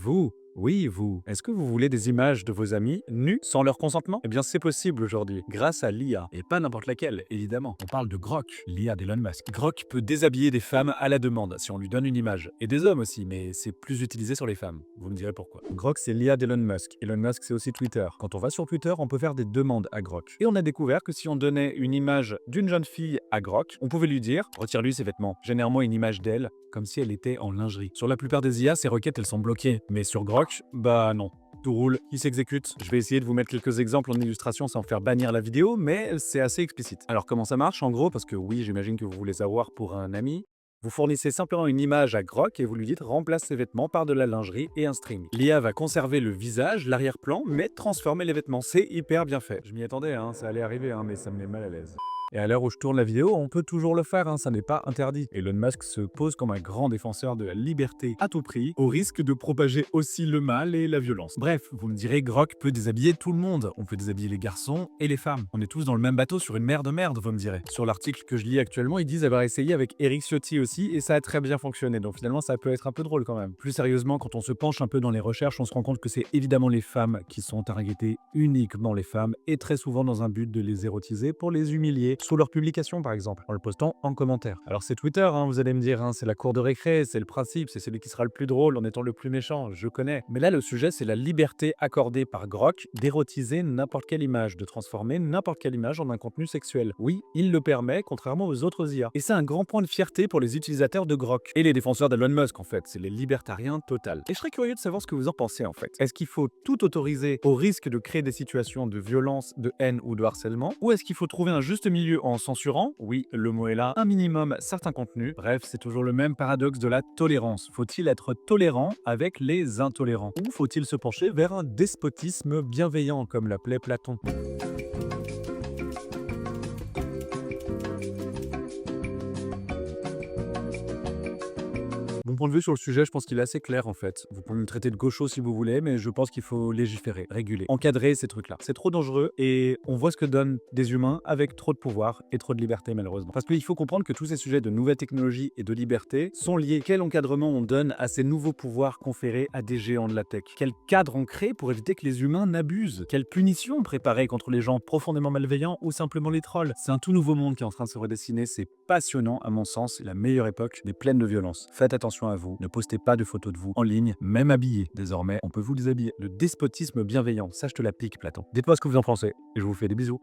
Vous, oui, vous, est-ce que vous voulez des images de vos amis nus sans leur consentement? Eh bien, c'est possible aujourd'hui, grâce à l'IA. Et pas n'importe laquelle, évidemment. On parle de Grok, l'IA d'Elon Musk. Grok peut déshabiller des femmes à la demande, si on lui donne une image. Et des hommes aussi, mais c'est plus utilisé sur les femmes. Vous me direz pourquoi. Grok, c'est l'IA d'Elon Musk. Elon Musk, c'est aussi Twitter. Quand on va sur Twitter, on peut faire des demandes à Grok. Et on a découvert que si on donnait une image d'une jeune fille à Grok, on pouvait lui dire « Retire-lui ses vêtements, génère-moi une image d'elle, comme si elle était en lingerie ». Sur la plupart des IA, ces requêtes, elles sont bloquées. Mais sur Grok, bah non. Tout roule, il s'exécute. Je vais essayer de vous mettre quelques exemples en illustration sans faire bannir la vidéo, mais c'est assez explicite. Alors comment ça marche en gros? Parce que oui, j'imagine que vous voulez savoir pour un ami. Vous fournissez simplement une image à Grok et vous lui dites remplace ses vêtements par de la lingerie et un string. L'IA va conserver le visage, l'arrière-plan, mais transformer les vêtements. C'est hyper bien fait. Je m'y attendais, ça allait arriver, mais ça me met mal à l'aise. Et à l'heure où je tourne la vidéo, on peut toujours le faire, ça n'est pas interdit. Elon Musk se pose comme un grand défenseur de la liberté à tout prix, au risque de propager aussi le mal et la violence. Bref, vous me direz, Grok peut déshabiller tout le monde. On peut déshabiller les garçons et les femmes. On est tous dans le même bateau sur une mer de merde, vous me direz. Sur l'article que je lis actuellement, ils disent avoir essayé avec Eric Ciotti aussi, et ça a très bien fonctionné. Donc finalement, ça peut être un peu drôle quand même. Plus sérieusement, quand on se penche un peu dans les recherches, on se rend compte que c'est évidemment les femmes qui sont targetées, uniquement les femmes, et très souvent dans un but de les érotiser pour les humilier sous leur publication par exemple, en le postant en commentaire. Alors c'est Twitter, vous allez me dire, c'est la cour de récré, c'est le principe, c'est celui qui sera le plus drôle en étant le plus méchant, je connais. Mais là le sujet c'est la liberté accordée par Grok d'érotiser n'importe quelle image, de transformer n'importe quelle image en un contenu sexuel. Oui, il le permet, contrairement aux autres IA. Et c'est un grand point de fierté pour les utilisateurs de Grok. Et les défenseurs d'Elon Musk en fait, c'est les libertariens total. Et je serais curieux de savoir ce que vous en pensez en fait. Est-ce qu'il faut tout autoriser au risque de créer des situations de violence, de haine ou de harcèlement? Ou est-ce qu'il faut trouver un juste milieu en censurant, oui, le mot est là, un minimum certains contenus? Bref, c'est toujours le même paradoxe de la tolérance. Faut-il être tolérant avec les intolérants? Ou faut-il se pencher vers un despotisme bienveillant, comme l'appelait Platon? Mon point de vue sur le sujet, je pense qu'il est assez clair en fait. Vous pouvez me traiter de gaucho si vous voulez, mais je pense qu'il faut légiférer, réguler, encadrer ces trucs-là. C'est trop dangereux et on voit ce que donnent des humains avec trop de pouvoir et trop de liberté malheureusement. Parce qu'il faut comprendre que tous ces sujets de nouvelles technologies et de liberté sont liés. Quel encadrement on donne à ces nouveaux pouvoirs conférés à des géants de la tech? Quel cadre on crée pour éviter que les humains n'abusent? Quelle punition préparer contre les gens profondément malveillants ou simplement les trolls? C'est un tout nouveau monde qui est en train de se redessiner, c'est passionnant à mon sens, c'est la meilleure époque, mais pleine de violence. Faites attention à vous, ne postez pas de photos de vous en ligne, même habillés. Désormais, on peut vous déshabiller. Le despotisme bienveillant, ça je te la pique Platon. Dites-moi ce que vous en pensez, et je vous fais des bisous.